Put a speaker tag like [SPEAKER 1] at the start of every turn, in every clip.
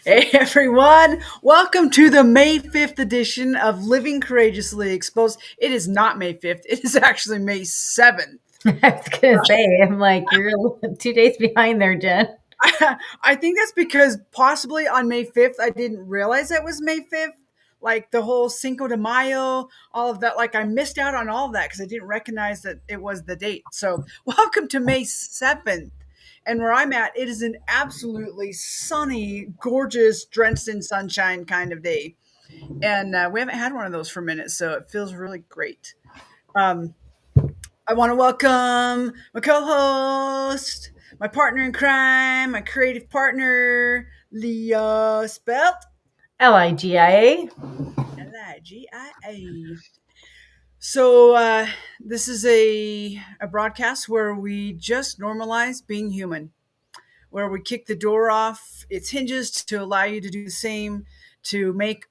[SPEAKER 1] Hey everyone, welcome to the May 5th edition of Living Courageously Exposed. It is not May 5th, it is actually May 7th.
[SPEAKER 2] I was gonna say, I'm like, you're 2 days behind there, Jen.
[SPEAKER 1] I think that's because possibly on May 5th, I didn't realize it was May 5th. Like the whole Cinco de Mayo, all of that. Like I missed out on all of that because I didn't recognize that it was the date. So, welcome to May 7th. And where I'm at, it is an absolutely sunny, gorgeous, drenched in sunshine kind of day. And we haven't had one of those for a minute, so it feels really great. Um, I want to welcome my co-host, my partner in crime, my creative partner, Leah Spelt,
[SPEAKER 2] Ligia.
[SPEAKER 1] Ligia. So this is a broadcast where we just normalize being human, where we kick the door off its hinges to allow you to do the same, to make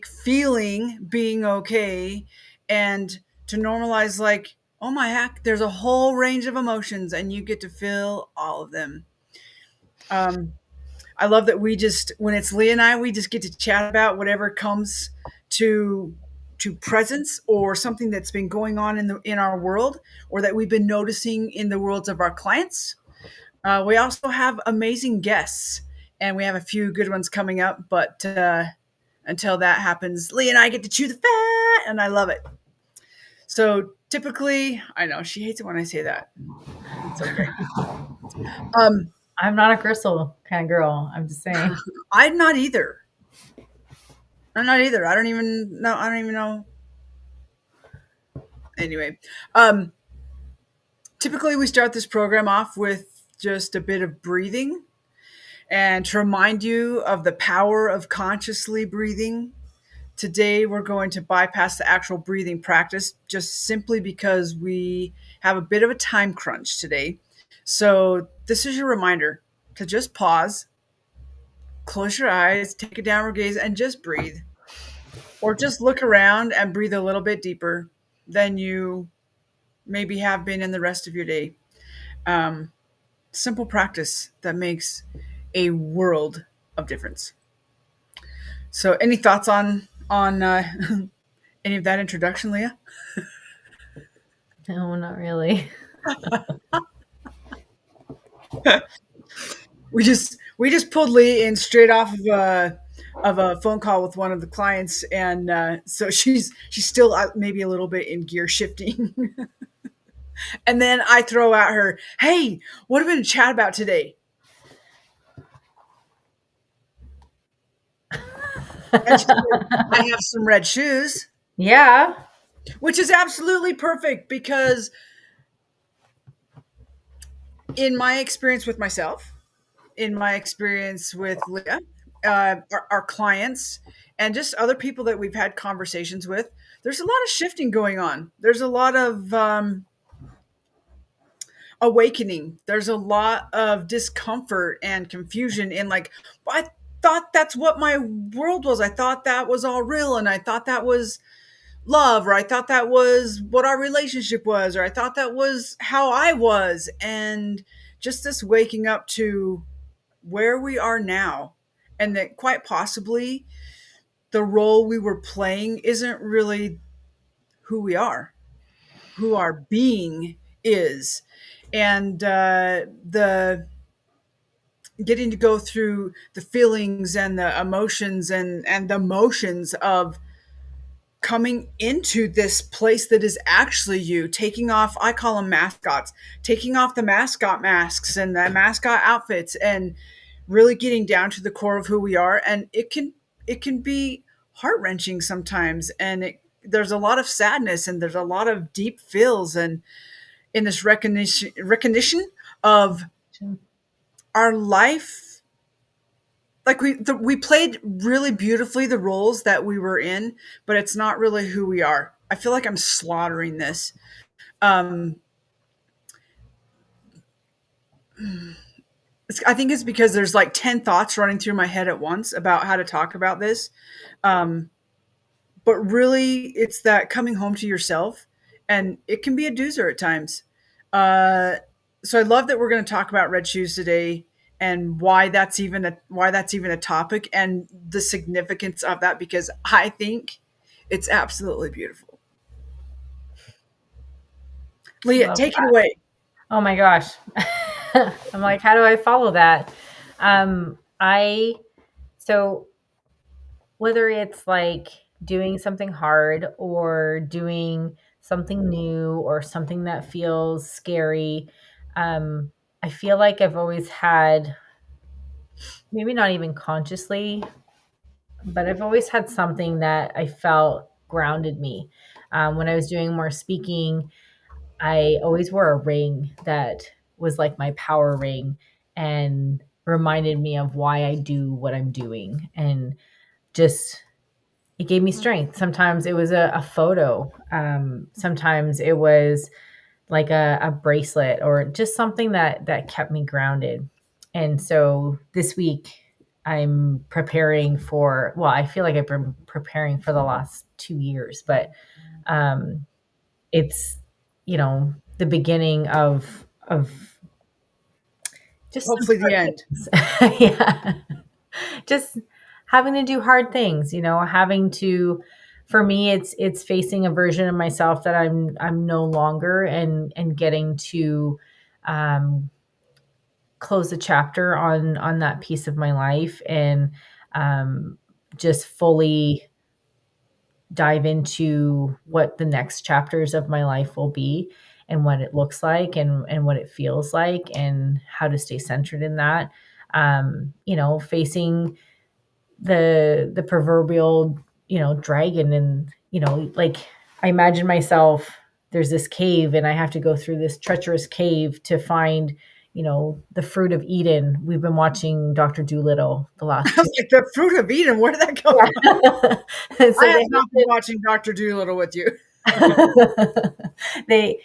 [SPEAKER 1] feeling being okay, and to normalize, like, oh my heck, there's a whole range of emotions and you get to feel all of them. um I love that we just, when it's Leah and I, we just get to chat about whatever comes to presence, or something that's been going on in our world, or that we've been noticing in the worlds of our clients. We also have amazing guests, and we have a few good ones coming up, but until that happens, Lee and I get to chew the fat, and I love it. So typically, I know she hates it when I say that. It's okay. Um,
[SPEAKER 2] I'm not a gristle kind of girl. I'm just saying.
[SPEAKER 1] I'm not either. I'm not either. I don't even know. I don't even know. Anyway, um, typically we start this program off with just a bit of breathing, and to remind you of the power of consciously breathing. Today, we're going to bypass the actual breathing practice just simply because we have a bit of a time crunch today. So, this is your reminder to just pause, close your eyes, take a downward gaze, and just breathe. Or just look around and breathe a little bit deeper than you maybe have been in the rest of your day. Um, Simple practice that makes a world of difference. So, any thoughts on any of that introduction, Leah?
[SPEAKER 2] No, not really.
[SPEAKER 1] We just pulled Lee in straight off of a phone call with one of the clients, and so she's still maybe a little bit in gear shifting. And then I throw at her, "Hey, what are we going to chat about today?" And she said, "I have some red shoes,"
[SPEAKER 2] Yeah.
[SPEAKER 1] which is absolutely perfect because in my experience with myself, in my experience with Leah, our clients, and just other people that we've had conversations with, there's a lot of shifting going on. There's a lot of awakening. There's a lot of discomfort and confusion in, like, I thought that's what my world was. I thought that was all real, and I thought that was love, or I thought that was what our relationship was, or I thought that was how I was. And just this waking up to where we are now, and that quite possibly the role we were playing isn't really who we are, who our being is. And the getting to go through the feelings and the emotions and the motions of coming into this place that is actually you, taking off, I call them mascots, taking off the mascot masks and the mascot outfits, and really getting down to the core of who we are. And it can be heart-wrenching sometimes, and there's a lot of sadness, and there's a lot of deep feels, and in this recognition of our life. Like we played really beautifully the roles that we were in, but it's not really who we are. I feel like I'm slaughtering this. um I think it's because there's like 10 thoughts running through my head at once about how to talk about this. um but really, it's that coming home to yourself, and it can be a doozer at times. uh so I love that we're going to talk about red shoes today, and why that's even a topic and the significance of that, because I think it's absolutely beautiful. Leah,
[SPEAKER 2] Love
[SPEAKER 1] take it
[SPEAKER 2] that.
[SPEAKER 1] away.
[SPEAKER 2] Oh my gosh. I'm like, how do I follow that? I so whether it's like doing something hard or doing something new or something that feels scary, um, I feel like I've always had, maybe not even consciously, but I've always had something that I felt grounded me. When I was doing more speaking, I always wore a ring that was like my power ring and reminded me of why I do what I'm doing. And just, it gave me strength. Sometimes it was a photo. Sometimes it was like a bracelet or just something that kept me grounded. And so this week I'm preparing for, well, I feel like I've been preparing for the last 2 years, but um, it's, the beginning of just some
[SPEAKER 1] Hopefully the
[SPEAKER 2] hard
[SPEAKER 1] end.
[SPEAKER 2] things. Yeah. Just having to do hard things, having to, for me, it's facing a version of myself that I'm no longer, and getting to um close a chapter on that piece of my life, and um just fully dive into what the next chapters of my life will be, and what it looks like, and what it feels like, and how to stay centered in that. Facing the proverbial, dragon, and like, I imagine myself, there's this cave and I have to go through this treacherous cave to find, the fruit of Eden. We've been watching Dr. Doolittle the last
[SPEAKER 1] I
[SPEAKER 2] two.
[SPEAKER 1] was like, the fruit of Eden, where did that come from?
[SPEAKER 2] Yeah.
[SPEAKER 1] I
[SPEAKER 2] So
[SPEAKER 1] have
[SPEAKER 2] they
[SPEAKER 1] not been watching Dr. Doolittle with you.
[SPEAKER 2] have they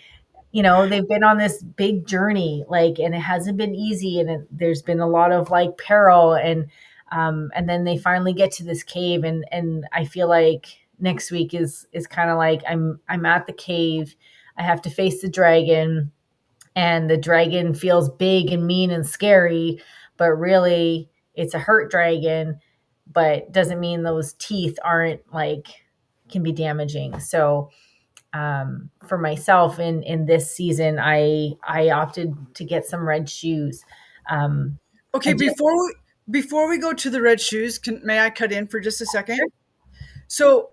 [SPEAKER 2] they've been on this big journey, like, and it hasn't been easy, and there's been a lot of like peril, and then they finally get to this cave, and I feel like next week is kind of like I'm at the cave. I have to face the dragon, and the dragon feels big and mean and scary, but really it's a hurt dragon, but doesn't mean those teeth aren't like, can be damaging. So for myself in this season, I opted to get some red shoes. I
[SPEAKER 1] Okay,
[SPEAKER 2] just
[SPEAKER 1] before we go to the red shoes, may I cut in for just a second? So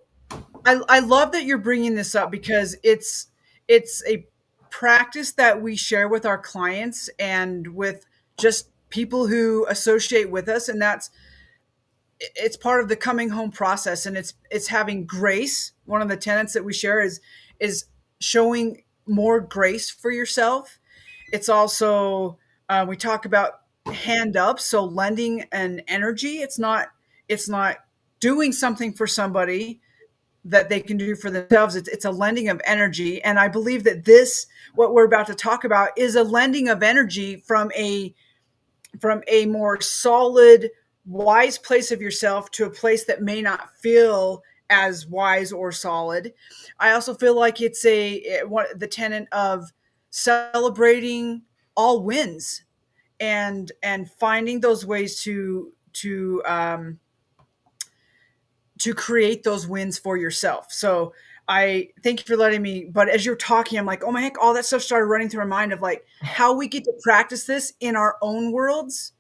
[SPEAKER 1] I love that you're bringing this up because it's a practice that we share with our clients and with just people who associate with us, and it's part of the coming home process, and it's having grace. One of the tenets that we share is showing more grace for yourself. It's also we talk about hand up, so lending an energy. It's not doing something for somebody that they can do for themselves. It's a lending of energy, and I believe that this, what we're about to talk about, is a lending of energy from a more solid, wise place of yourself to a place that may not feel as wise or solid. I also feel like it's the tenet of celebrating all wins, and finding those ways to create those wins for yourself. So I thank you for letting me. But as you're talking, I'm like, oh my heck, all that stuff started running through my mind of like how we get to practice this in our own worlds.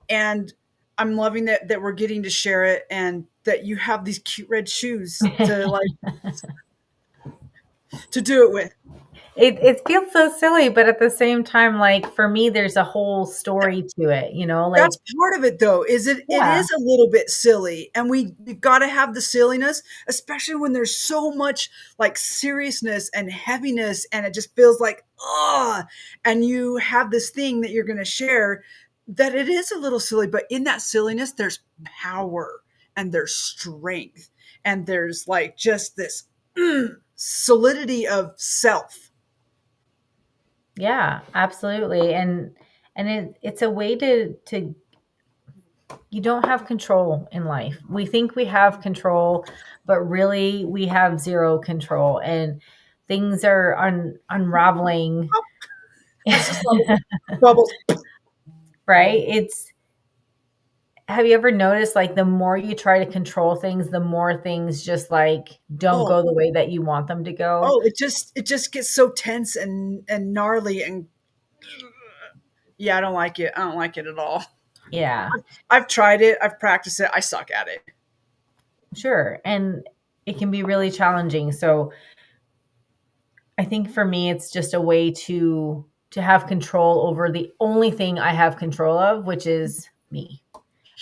[SPEAKER 1] And I'm loving that we're getting to share it, and that you have these cute red shoes to do it with.
[SPEAKER 2] it feels so silly, but at the same time, like, for me, there's a whole story to it, like,
[SPEAKER 1] That's part of it, though. It
[SPEAKER 2] yeah.
[SPEAKER 1] is a little bit silly, and we've got to have the silliness, especially when there's so much like seriousness and heaviness, and it just feels like and you have this thing that you're going to share, that it is a little silly, but in that silliness, there's power, and there's strength, and there's like just this solidity of self.
[SPEAKER 2] Yeah, absolutely. And it's a way to you don't have control in life. We think we have control, but really we have zero control, and things are unraveling.
[SPEAKER 1] That's just bubbles.
[SPEAKER 2] right? It's Have you ever noticed like the more you try to control things, the more things just like don't
[SPEAKER 1] Oh,
[SPEAKER 2] go the way that you want them to go?
[SPEAKER 1] oh, it just gets so tense and gnarly and yeah, I don't like it. I don't like it at all.
[SPEAKER 2] Yeah,
[SPEAKER 1] I've tried it. I've practiced it. I suck at it.
[SPEAKER 2] sure. And it can be really challenging. So I think for me it's just a way to have control over the only thing I have control of, which is me.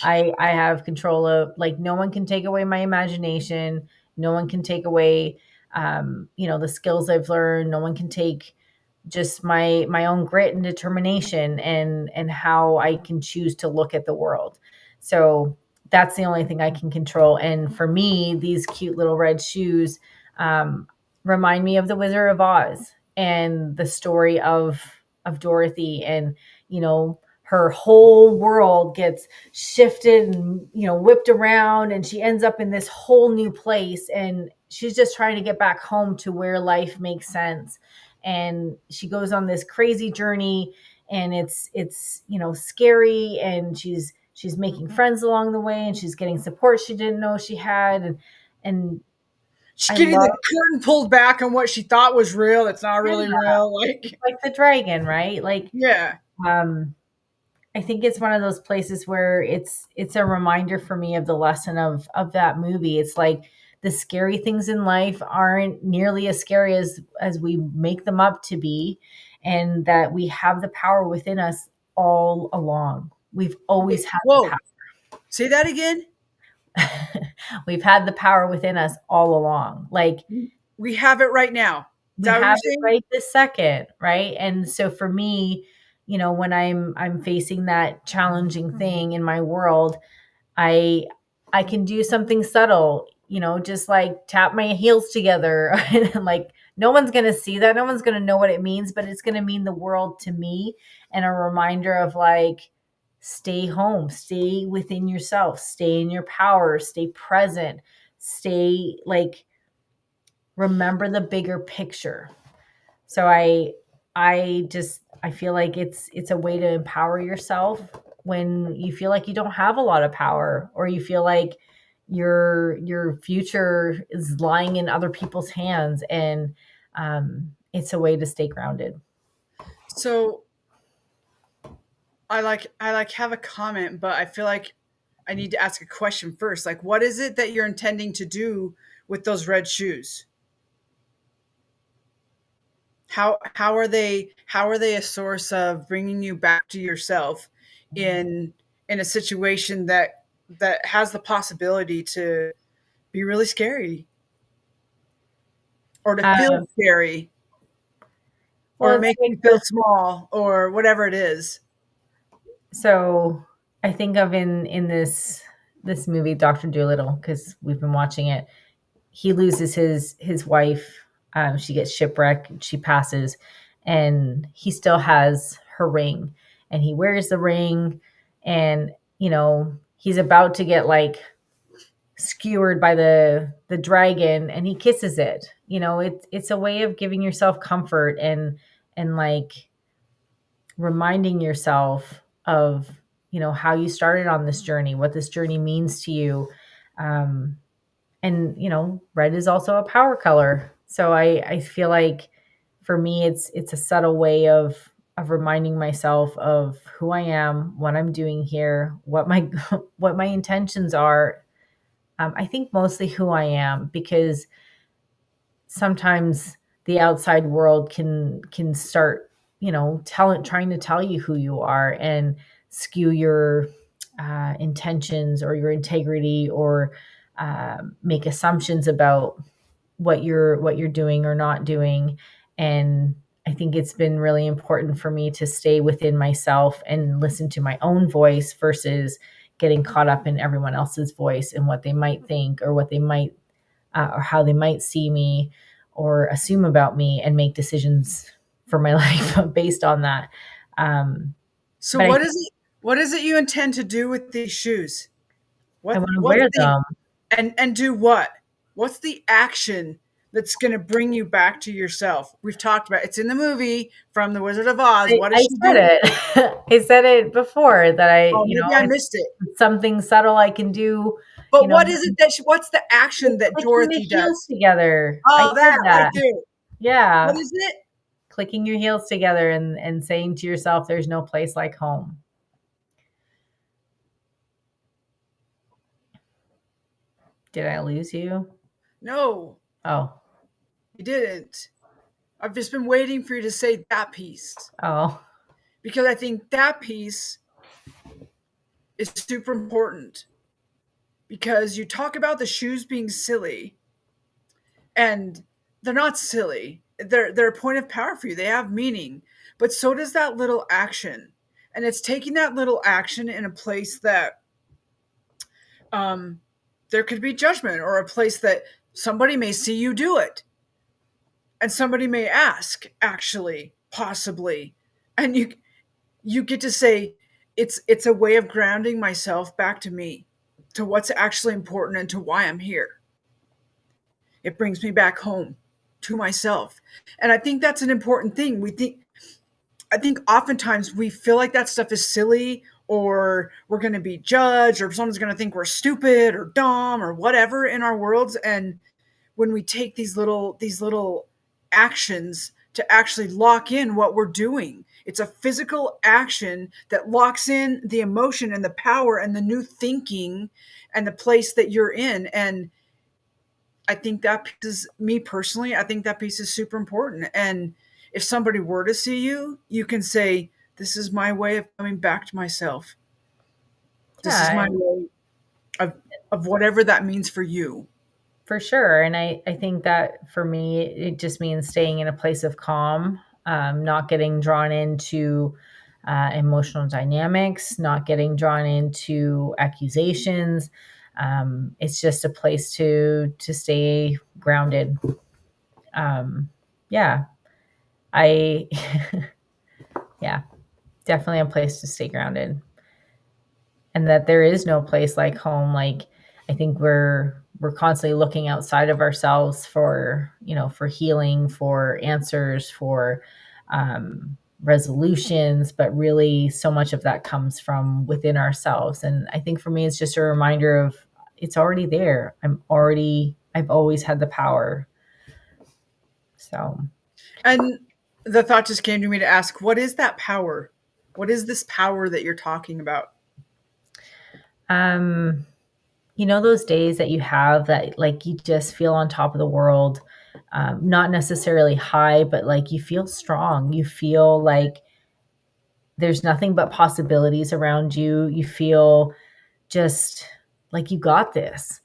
[SPEAKER 2] I have control of, like, no one can take away my imagination. No one can take away the skills I've learned. No one can take just my own grit and determination and how I can choose to look at the world. So that's the only thing I can control. And for me, these cute little red shoes um, remind me of the Wizard of Oz and the story of Dorothy, and her whole world gets shifted and whipped around, and she ends up in this whole new place, and she's just trying to get back home to where life makes sense. And she goes on this crazy journey, and it's scary, and she's making friends along the way, and she's getting support she didn't know she had. And
[SPEAKER 1] She's
[SPEAKER 2] I
[SPEAKER 1] getting
[SPEAKER 2] love,
[SPEAKER 1] the curtain pulled back on what she thought was real. That's not
[SPEAKER 2] yeah,
[SPEAKER 1] really real.
[SPEAKER 2] it's
[SPEAKER 1] Like,
[SPEAKER 2] like the dragon, right? Like,
[SPEAKER 1] yeah.
[SPEAKER 2] um I think it's one of those places where it's a reminder for me of the lesson of that movie. It's like the scary things in life aren't nearly as scary as we make them up to be, and that we have the power within us all along. We've always
[SPEAKER 1] Wait,
[SPEAKER 2] had the
[SPEAKER 1] whoa. Say that again.
[SPEAKER 2] power. We've had the power within us all along. Like,
[SPEAKER 1] We have it right now. Is
[SPEAKER 2] we
[SPEAKER 1] that what you're
[SPEAKER 2] have it
[SPEAKER 1] saying?
[SPEAKER 2] right this second, right? And so for me, when I'm facing that challenging thing in my world, I I can do something subtle, just like tap my heels together. And like, no one's going to see that. No one's going to know what it means, but it's going to mean the world to me, and a reminder of like, stay home, stay within yourself, stay in your power, stay present, stay like, remember the bigger picture. So I feel like it's a way to empower yourself when you feel like you don't have a lot of power, or you feel like your future is lying in other people's hands, and it's a way to stay grounded.
[SPEAKER 1] So I have a comment, but I feel like I need to ask a question first. Like, what is it that you're intending to do with those red shoes? How are they a source of bringing you back to yourself in in a situation that has the possibility to be really scary or to feel
[SPEAKER 2] Um,
[SPEAKER 1] scary
[SPEAKER 2] well,
[SPEAKER 1] or
[SPEAKER 2] it's
[SPEAKER 1] make
[SPEAKER 2] like
[SPEAKER 1] you feel small or whatever it is.
[SPEAKER 2] so I think of in this movie, Doctor Doolittle, because we've been watching it. He loses his wife. She gets shipwrecked. She passes, and he still has her ring, and he wears the ring, and he's about to get like skewered by the dragon, and he kisses it. It's a way of giving yourself comfort, and like reminding yourself of how you started on this journey, what this journey means to you. And red is also a power color, so I feel like for me it's a subtle way of reminding myself of who I am, what I'm doing here, what my what my intentions are. I think mostly who I am, because sometimes the outside world can start trying to tell you who you are, and skew your intentions or your integrity, or make assumptions about what you're doing or not doing. And I think it's been really important for me to stay within myself and listen to my own voice versus getting caught up in everyone else's voice and what they might think, or what they might or how they might see me or assume about me, and make decisions for my life based on that. um,
[SPEAKER 1] So
[SPEAKER 2] but I
[SPEAKER 1] what
[SPEAKER 2] think
[SPEAKER 1] is it what is it you intend to do with these shoes?
[SPEAKER 2] I
[SPEAKER 1] What
[SPEAKER 2] want to
[SPEAKER 1] what's
[SPEAKER 2] wear
[SPEAKER 1] the
[SPEAKER 2] them.
[SPEAKER 1] and do what? What's the action that's going to bring you back to yourself. We've talked about it's in the movie from The Wizard of Oz. What does
[SPEAKER 2] I
[SPEAKER 1] she
[SPEAKER 2] said
[SPEAKER 1] do?
[SPEAKER 2] it. I said it before that
[SPEAKER 1] Oh, maybe I missed it.
[SPEAKER 2] it's something subtle I can do,
[SPEAKER 1] But what is it that what's the action
[SPEAKER 2] like
[SPEAKER 1] that
[SPEAKER 2] clicking the
[SPEAKER 1] Dorothy
[SPEAKER 2] heels
[SPEAKER 1] does?
[SPEAKER 2] together. I
[SPEAKER 1] Oh, that
[SPEAKER 2] said
[SPEAKER 1] right
[SPEAKER 2] that.
[SPEAKER 1] there. What
[SPEAKER 2] Yeah.
[SPEAKER 1] is it?
[SPEAKER 2] Clicking your heels together and saying to yourself, there's no place like home. Did I lose you?
[SPEAKER 1] No,
[SPEAKER 2] Oh,
[SPEAKER 1] you didn't. I've just been waiting for you to say that piece
[SPEAKER 2] oh,
[SPEAKER 1] because I think that piece is super important because you talk about the shoes being silly and they're not silly. They're a point of power for you. They have meaning. But so does that little action. And it's taking that little action in a place that um, there could be judgment or a place that somebody may see you do it and somebody may ask actually possibly and you get to say it's a way of grounding myself back to me, to what's actually important and to why I'm here. It brings me back home to myself. And I think that's an important thing. I think oftentimes we feel like that stuff is silly or we're going to be judged or someone's going to think we're stupid or dumb or whatever in our worlds. And when we take these little actions to actually lock in what we're doing, it's a physical action that locks in the emotion and the power and the new thinking and the place that you're in. And I think that piece is, me personally, I think that piece is super important. And if somebody were to see you, you can say, this is my way of coming back to myself. This is
[SPEAKER 2] yeah,
[SPEAKER 1] my way of, of whatever that means for you.
[SPEAKER 2] for sure. And I think that for me, it just means staying in a place of calm, not getting drawn into emotional dynamics, not getting drawn into accusations. It's just a place to stay grounded. Yeah, I yeah, definitely a place to stay grounded, and that there is no place like home. Like I think we're constantly looking outside of ourselves for for healing, for answers, for resolutions, but really so much of that comes from within ourselves. And I think for me, it's just a reminder of it's already there. I've always had the power. So
[SPEAKER 1] And the thought just came to me to ask, what is that power? What is this power that you're talking about?
[SPEAKER 2] um those days that you have that like you just feel on top of the world, not necessarily high, but like you feel strong. You feel like there's nothing but possibilities around you. You feel just like you got this.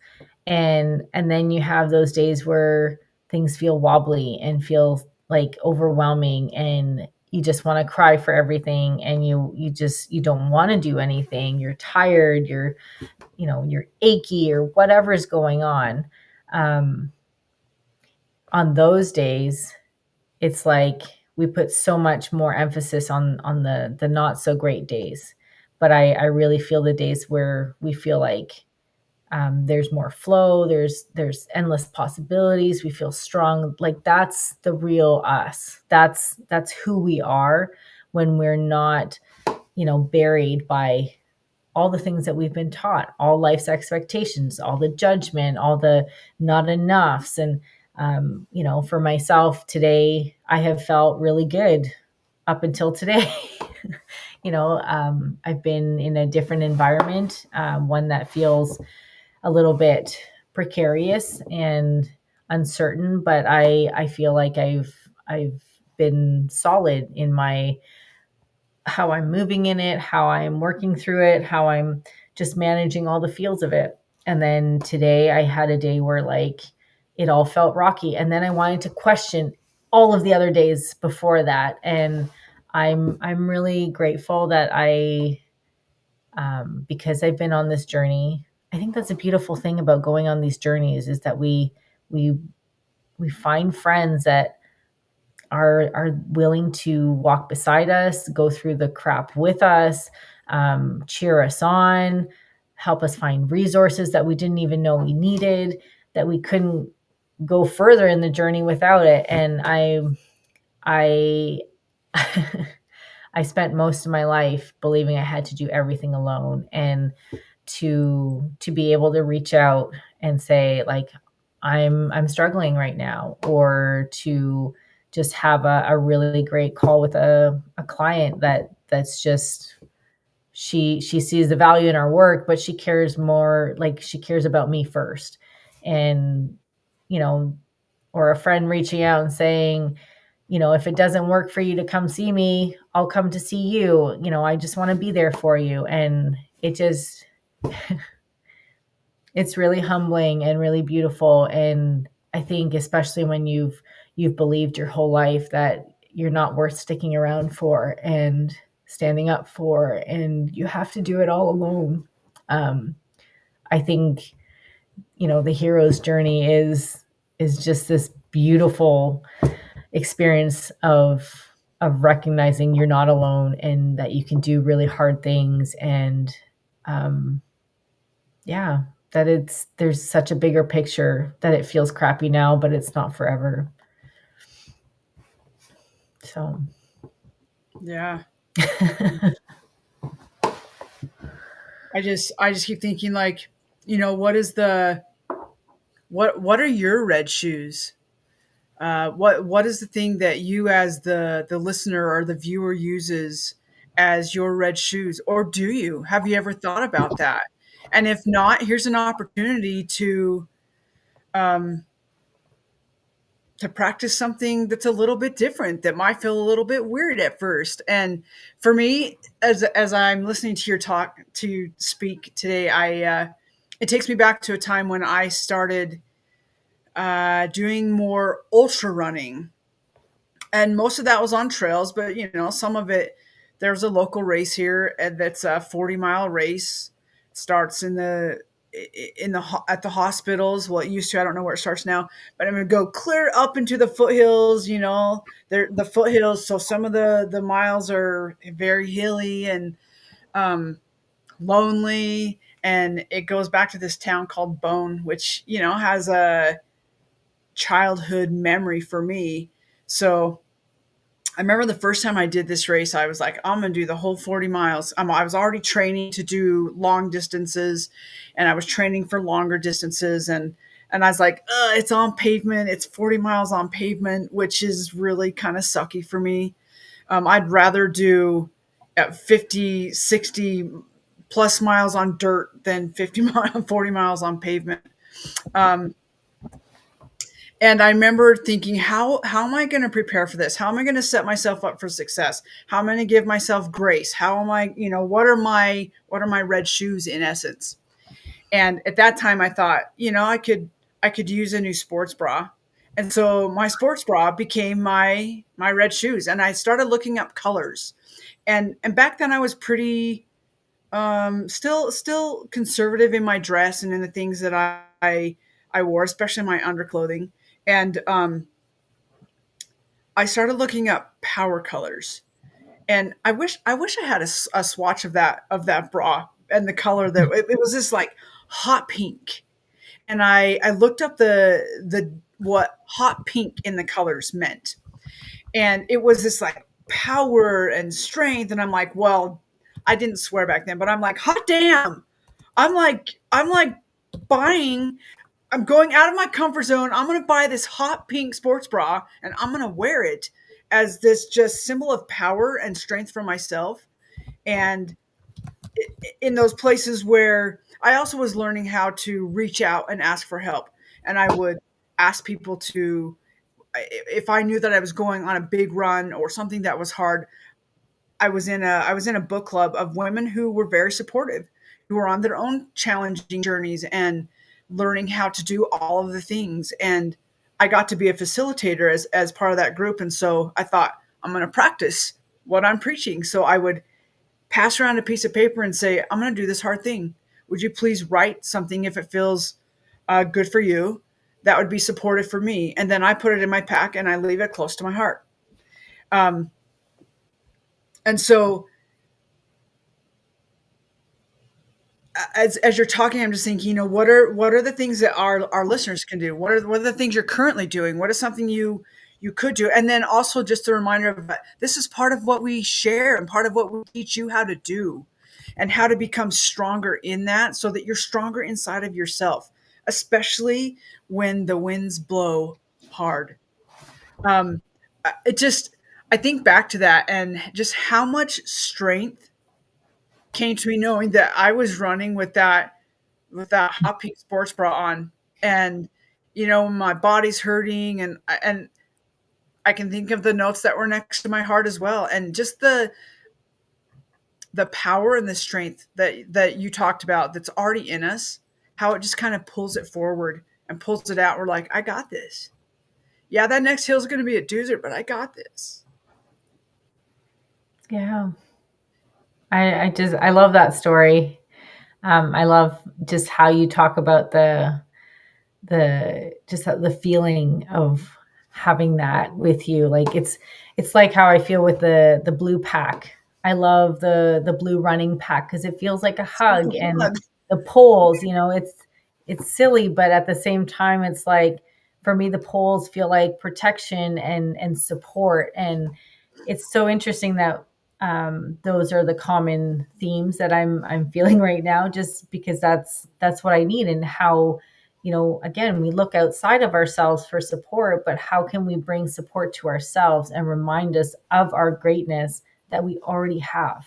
[SPEAKER 2] And then you have those days where things feel wobbly and feel like overwhelming, and you just want to cry for everything, and you don't want to do anything. You're tired, you're achy or whatever is going um, on those days. It's like we put so much more emphasis on the not so great days, but I really feel the days where we feel like there's more flow, there's endless possibilities, we feel strong. Like that's the real us. That's who we are when we're not buried by all the things that we've been taught, all life's expectations, all the judgment, all the not enoughs. And, for myself today, I have felt really good up until today. I've been in a different environment, one that feels a little bit precarious and uncertain, but I feel like I've been solid in my how I'm moving in it, how I'm working through it, how I'm just managing all the feels of it. And then today I had a day where like it all felt rocky. And then I wanted to question all of the other days before that. And I'm really grateful that because I've been on this journey. I think that's a beautiful thing about going on these journeys is that we we find friends that are willing to walk beside us, go through the crap with us, cheer us on, help us find resources that we didn't even know we needed, that we couldn't go further in the journey without it. And I I spent most of my life believing I had to do everything alone, and to be able to reach out and say, like, I'm struggling right now, or to just have a really great call with a client that's just, she sees the value in our work, but she cares more, like she cares about me first. And you know, or a friend reaching out and saying, if it doesn't work for you to come see me, I'll come to see you. I just want to be there for you. And it just, it's really humbling and really beautiful. And I think especially when you've believed your whole life that you're not worth sticking around for and standing up for, and you have to do it all alone. Um, I think, the hero's journey is just this beautiful experience of recognizing you're not alone, and that you can do really hard things. And um, yeah, that there's such a bigger picture, that it feels crappy now, but it's not forever. So
[SPEAKER 1] Yeah. I just keep thinking, like, what is the what are your red shoes? What is the thing that you, as the listener or the viewer, uses as your red shoes? Or do you? Have you ever thought about that? And if not, here's an opportunity um, to practice something that's a little bit different, that might feel a little bit weird at first. And for me, as I'm listening to your talk, to you speak today, I it takes me back to a time when I started doing more ultra running, and most of that was on trails. But some of it, there's a local race here, and that's a 40-mile race. Starts at the hospitals. Well, it used to. I don't know where it starts now, but I'm gonna go clear up into the foothills. They're the foothills, so some of the miles are very hilly and um, lonely. And it goes back to this town called Bone, which has a childhood memory for me. So I remember the first time I did this race, I was like, I'm going to do the whole 40 miles. I was already training to do long distances, and I was training for longer distances. And I was like, it's on pavement. It's 40 miles on pavement, which is really kind of sucky for me. I'd rather do 50, 60 plus miles on dirt than 40 miles on pavement. Um, and I remember thinking, how am I going to prepare for this? How am I going to set myself up for success? How am I going to give myself grace? How am I, what are my red shoes in essence? And at that time I thought, I could use a new sports bra. And so my sports bra became my red shoes, and I started looking up colors. And back then I was pretty still conservative in my dress and in the things that I wore, especially my underclothing. And I started looking up power colors, and I wish I had a swatch of that bra, and the color that it was this like hot pink. And I looked up the what hot pink in the colors meant, and it was this like power and strength. And I'm like, well, I didn't swear back then, but I'm like, hot damn. I'm like buying I'm going out of my comfort zone. I'm going to buy this hot pink sports bra, and I'm going to wear it as this just symbol of power and strength for myself. And in those places where I also was learning how to reach out and ask for help, and I would ask people to, if I knew that I was going on a big run or something that was hard, I was in a book club of women who were very supportive, who were on their own challenging journeys and learning how to do all of the things. And I got to be a facilitator as part of that group. And so I thought, I'm going to practice what I'm preaching. So I would pass around a piece of paper and say, I'm going to do this hard thing. Would you please write something if it feels good for you? That would be supportive for me. And then I put it in my pack and I leave it close to my heart. Um, and so as you're talking, I'm just thinking, what are the things that our listeners can do? What are the things you're currently doing? What is something you could do? And then also just a reminder of that this is part of what we share and part of what we teach you how to do and how to become stronger in that so that you're stronger inside of yourself, especially when the winds blow hard. Um, it just I think back to that and just how much strength came to me knowing that I was running with that hot pink sports bra on, and my body's hurting, and I can think of the notes that were next to my heart as well, and just the power and the strength that you talked about that's already in us, how it just kind of pulls it forward and pulls it out. We're like, I got this. Yeah, that next hill is going to be a doozer, but I got this.
[SPEAKER 2] Yeah. I love that story. I love just how you talk about the feeling of having that with you. Like it's like how I feel with the blue pack. I love the blue running pack because it feels like a
[SPEAKER 1] It's like
[SPEAKER 2] hug,
[SPEAKER 1] a
[SPEAKER 2] and
[SPEAKER 1] hug.
[SPEAKER 2] the poles, it's silly, but at the same time it's like, for me, the poles feel like protection and support. And it's so interesting that those are the common themes that I'm feeling right now, just because that's what I need. And how, again, we look outside of ourselves for support, but how can we bring support to ourselves and remind us of our greatness that we already have?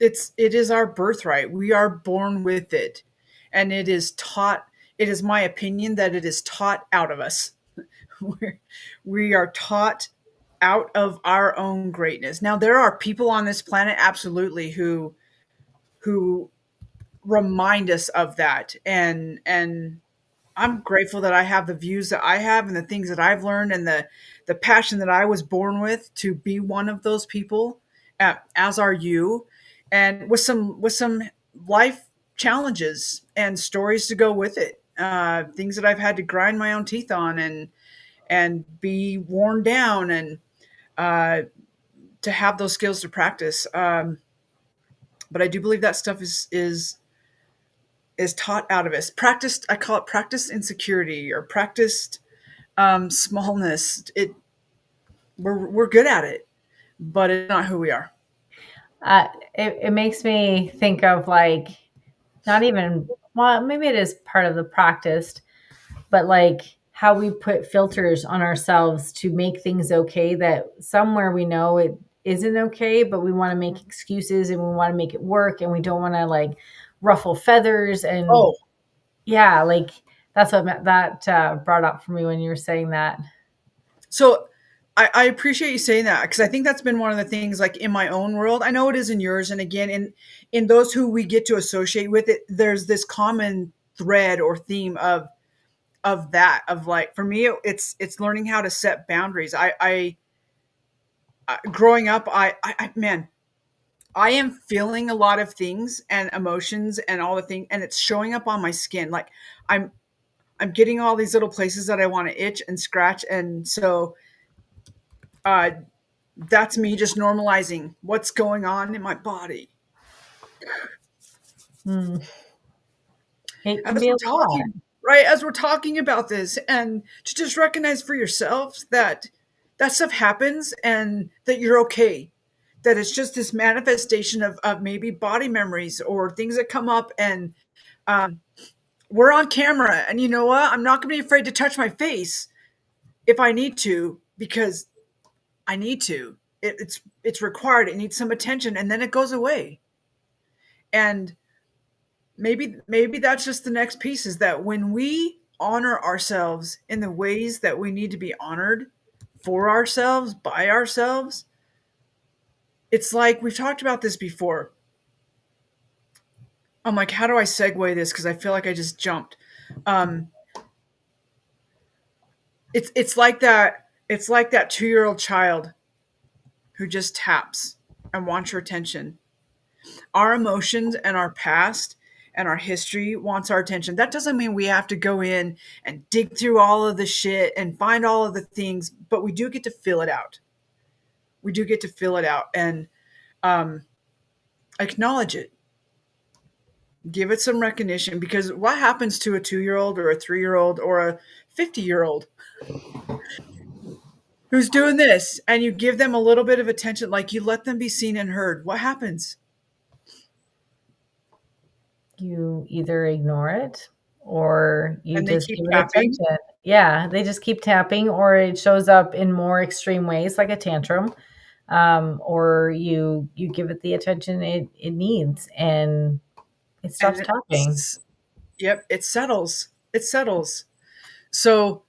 [SPEAKER 1] It is our birthright. We are born with it, and it is taught. It is my opinion that it is taught out of us. We're, we are taught out of our own greatness. Now there are people on this planet absolutely who remind us of that, and I'm grateful that I have the views that I have and the things that I've learned and the passion that I was born with to be one of those people, as are you, and with some life challenges and stories to go with it. Things that I've had to grind my own teeth on and be worn down and uh, to have those skills to practice. But I do believe that stuff is taught out of us. Practiced, I call it practiced insecurity or practiced smallness. We're good at it, but it's not who we are.
[SPEAKER 2] It makes me think of, like, not even, well, maybe it is part of the practice, but like how we put filters on ourselves to make things okay, that somewhere we know it isn't okay, but we want to make excuses and we want to make it work, and we don't want to, like, ruffle feathers. And
[SPEAKER 1] Oh,
[SPEAKER 2] yeah, like, that's what that brought up for me when you were saying that.
[SPEAKER 1] so I appreciate you saying that because I think that's been one of the things like in my own world. I know it is in yours, and again in those who we get to associate with it, there's this common thread or theme of that of like for me it's learning how to set boundaries. I growing up I man I am feeling a lot of things and emotions and all the things, and it's showing up on my skin. Like I'm I'm getting all these little places that I want to itch and scratch, and so uh, that's me just normalizing what's going on in my body.
[SPEAKER 2] Hmm. It can
[SPEAKER 1] As
[SPEAKER 2] be
[SPEAKER 1] we're
[SPEAKER 2] a lot.
[SPEAKER 1] talking, right? As we're talking about this, and to just recognize for yourselves that that stuff happens and that you're okay. That it's just this manifestation of maybe body memories or things that come up, and we're on camera. And you know what? I'm not going to be afraid to touch my face if I need to because I need to. It's required. It needs some attention, and then it goes away. And maybe that's just the next piece is that when we honor ourselves in the ways that we need to be honored for ourselves by ourselves, it's like we've talked about this before. I'm like, how do I segue this? Because I feel like I just jumped. Um, it's like that. It's like that 2-year-old child who just taps and wants your attention. Our emotions and our past and our history wants our attention. That doesn't mean we have to go in and dig through all of the shit and find all of the things, but we do get to fill it out. We do get to fill it out and um, acknowledge it. Give it some recognition, because what happens to a 2-year old or a 3-year old or a 50-year old who's doing this, and you give them a little bit of attention, like you let them be seen and heard? What happens?
[SPEAKER 2] You either ignore it or you
[SPEAKER 1] And they
[SPEAKER 2] just
[SPEAKER 1] keep
[SPEAKER 2] give it
[SPEAKER 1] tapping.
[SPEAKER 2] attention. Yeah, they just keep tapping, or it shows up in more extreme ways, like a tantrum, or you give it the attention it needs, and it stops
[SPEAKER 1] And
[SPEAKER 2] tapping.
[SPEAKER 1] yep, it settles. It settles. So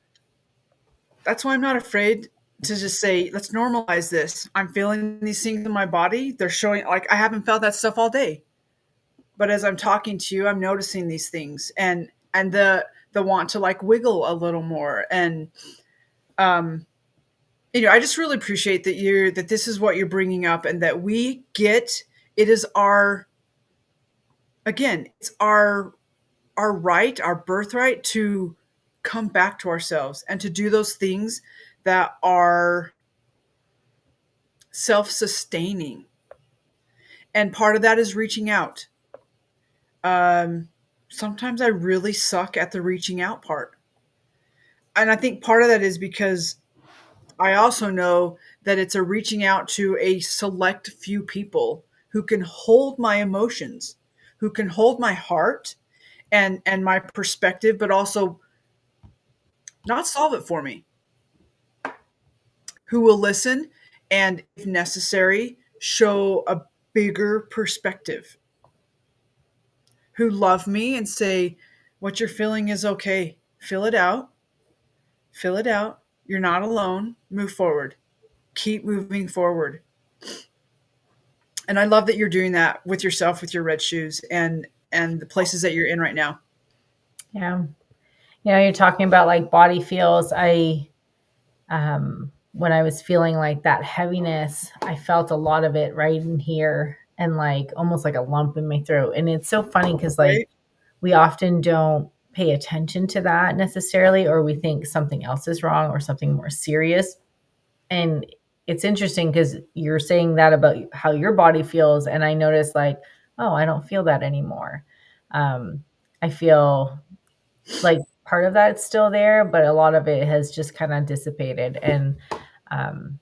[SPEAKER 1] that's why I'm not afraid to just say, let's normalize this. I'm feeling these things in my body. They're showing, like, I haven't felt that stuff all day. But as I'm talking to you, I'm noticing these things, and the want to like wiggle a little more. And um I just really appreciate that this is what you're bringing up, and that we get it is our, again, it's our right, our birthright to come back to ourselves and to do those things that are self-sustaining. And part of that is reaching out. Um, Sometimes I really suck at the reaching out part. And I think part of that is because I also know that it's a reaching out to a select few people who can hold my emotions, who can hold my heart and my perspective, but also not solve it for me, who will listen and, if necessary, show a bigger perspective, who love me and say, what you're feeling is okay. Fill it out. Fill it out. You're not alone. Move forward. Keep moving forward. And I love that you're doing that with yourself, with your red shoes, and the places that you're in right now.
[SPEAKER 2] Yeah. You're talking about like body feels. When I was feeling like that heaviness, I felt a lot of it right in here and like almost like a lump in my throat. And it's so funny because like
[SPEAKER 1] Right?
[SPEAKER 2] we often don't pay attention to that necessarily, or we think something else is wrong or something more serious. And it's interesting because you're saying that about how your body feels. And I noticed like, oh, I don't feel that anymore. I feel like part of that's still there, but a lot of it has just kind of dissipated. And um,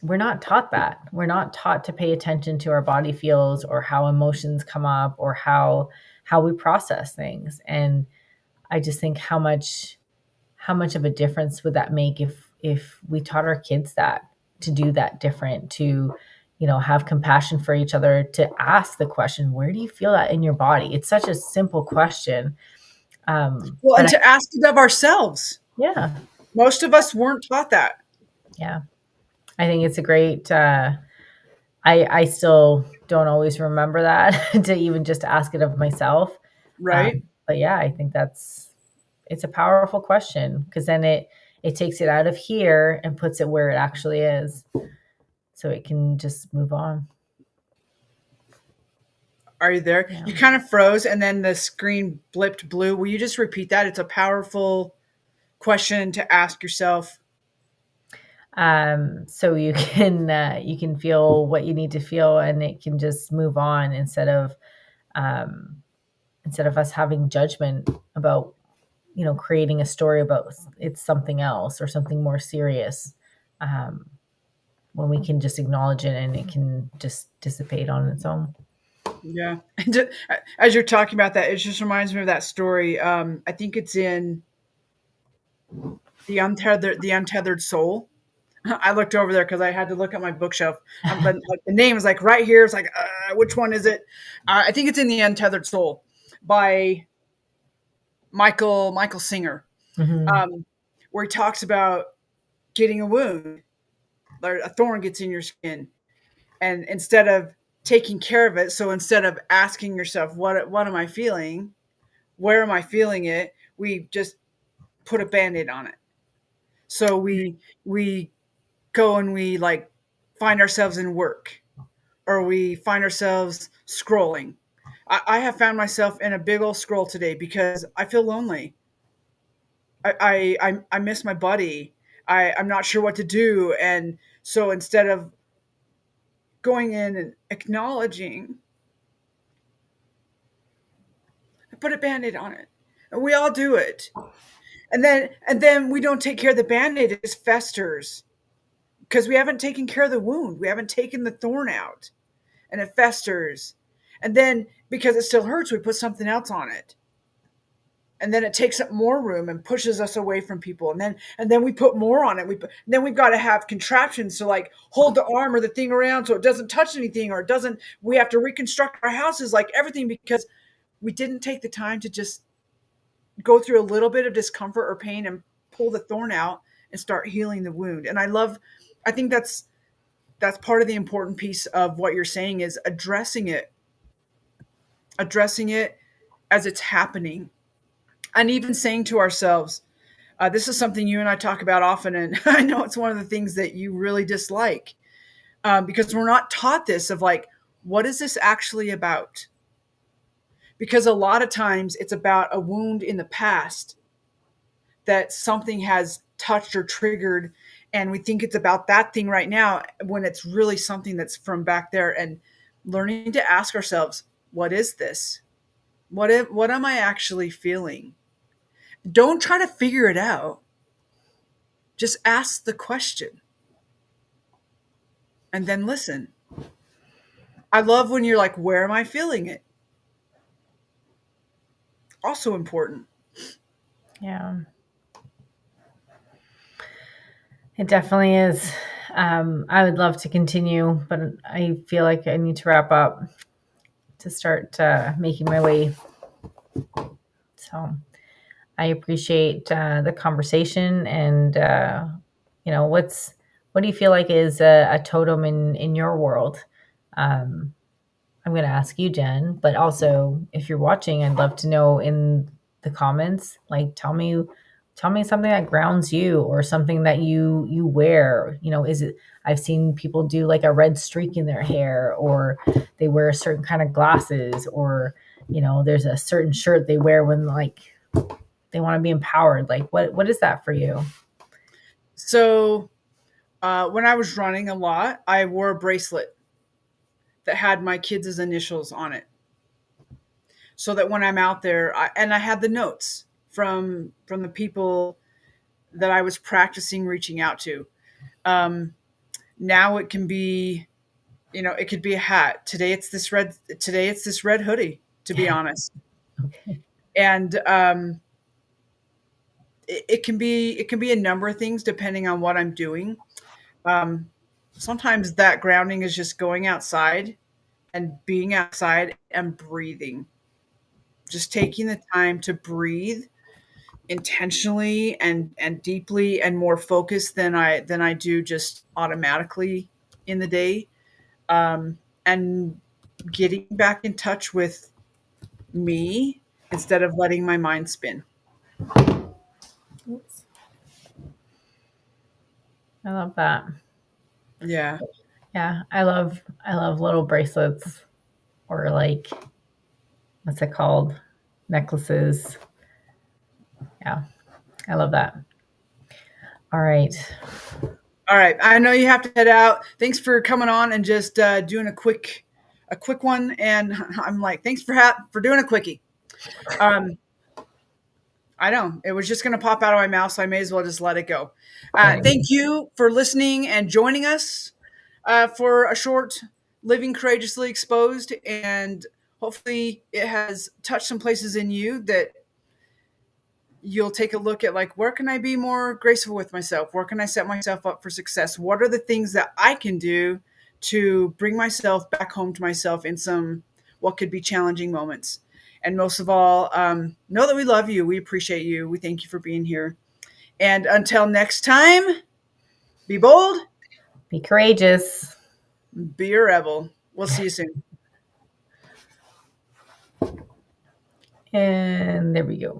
[SPEAKER 2] we're not taught that. We're not taught to pay attention to our body feels or how emotions come up or how we process things. And I just think how much of a difference would that make if we taught our kids that, to do that different, to have compassion for each other, to ask the question, where do you feel that in your body? It's such a simple question.
[SPEAKER 1] Well,
[SPEAKER 2] But
[SPEAKER 1] and to ask it of ourselves.
[SPEAKER 2] yeah,
[SPEAKER 1] Most of us weren't taught that,
[SPEAKER 2] yeah, I think it's a great I still don't always remember that to even just ask it of myself.
[SPEAKER 1] right?
[SPEAKER 2] But yeah, I think it's a powerful question because then it takes it out of here and puts it where it actually is, so it can just move on.
[SPEAKER 1] Are you there?
[SPEAKER 2] Yeah.
[SPEAKER 1] You kind of froze, and then the screen blipped blue. Will you just repeat that? It's a powerful question to ask yourself.
[SPEAKER 2] So you can feel what you need to feel, and it can just move on um, instead of us having judgment about creating a story about it's something else or something more serious. Um, when we can just acknowledge it and it can just dissipate on its own.
[SPEAKER 1] Yeah. As you're talking about that, it just reminds me of that story. I think it's in the Untethered Soul. I looked over there because I had to look at my bookshelf. But like the name is like right here. It's like, which one is it? I think it's in the Untethered Soul by Michael Singer,
[SPEAKER 2] Hmm.
[SPEAKER 1] um, where he talks about getting a wound, or a thorn gets in your skin, and instead of taking care of it, so instead of asking yourself, what am I feeling? Where am I feeling it? We just put a band-aid on it. So we go and we like find ourselves in work, or we find ourselves scrolling. I have found myself in a big old scroll today because I feel lonely. I miss my buddy. I'm not sure what to do, and so instead of going in and acknowledging put a band-aid on it. And we all do it. And then we don't take care of the band-aid, it just festers because we haven't taken care of the wound. We haven't taken the thorn out and it festers. And then because it still hurts, we put something else on it. And then it takes up more room and pushes us away from people. And then we put more on it. Then we've got to have contraptions to like hold the arm or the thing around so it doesn't touch anything or it doesn't. We have to reconstruct our houses like everything because we didn't take the time to just go through a little bit of discomfort or pain and pull the thorn out and start healing the wound. And I think that's part of the important piece of what you're saying is addressing it as it's happening, and even saying to ourselves, this is something you and I talk about often, and I know it's one of the things that you really dislike because we're not taught this of like, what is this actually about? Because a lot of times it's about a wound in the past that something has touched or triggered, and we think it's about that thing right now when it's really something that's from back there. And learning to ask ourselves, what is this? What am I actually feeling? Don't try to figure it out. Just ask the question and then listen. I love when you're like, where am I feeling it? Also important.
[SPEAKER 2] Yeah, it definitely is. I would love to continue, but I feel like I need to wrap up to start making my way. So I appreciate the conversation, and what do you feel like is a totem in your world? Um, I'm going to ask you, Jen, but also if you're watching, I'd love to know in the comments. Like, tell me something that grounds you, or something that you wear. Is it? I've seen people do like a red streak in their hair, or they wear a certain kind of glasses, or there's a certain shirt they wear when like they want to be empowered. Like, what is that for you?
[SPEAKER 1] So when I was running a lot, I wore a bracelet that had my kids' initials on it, so that when I'm out there, and I had the notes from the people that I was practicing reaching out to. Um, Now it can be, it could be a hat. Today it's this red hoodie, to be honest.
[SPEAKER 2] Okay.
[SPEAKER 1] And it can be a number of things depending on what I'm doing. Um, Sometimes that grounding is just going outside and being outside and breathing. Just taking the time to breathe intentionally and deeply and more focused than I do just automatically in the day. And getting back in touch with me instead of letting my mind spin.
[SPEAKER 2] Oops. I love that.
[SPEAKER 1] Yeah.
[SPEAKER 2] Yeah, I love little bracelets, or like, what's it called? Necklaces. Yeah, I love that. All right.
[SPEAKER 1] All right. I know you have to head out. Thanks for coming on and just doing a quick one. And I'm like, thanks for doing a quickie. Um, I know it was just going to pop out of my mouth, so I may as well just let it go.
[SPEAKER 2] Right.
[SPEAKER 1] Thank you for listening and joining us for a short Living Courageously Exposed. And hopefully, it has touched some places in you that you'll take a look at, like, where can I be more graceful with myself? Where can I set myself up for success? What are the things that I can do to bring myself back home to myself in some what could be challenging moments? And most of all, know that we love you. We appreciate you. We thank you for being here. And until next time, be bold,
[SPEAKER 2] Be courageous.
[SPEAKER 1] be a rebel. We'll see you soon.
[SPEAKER 2] And there we go.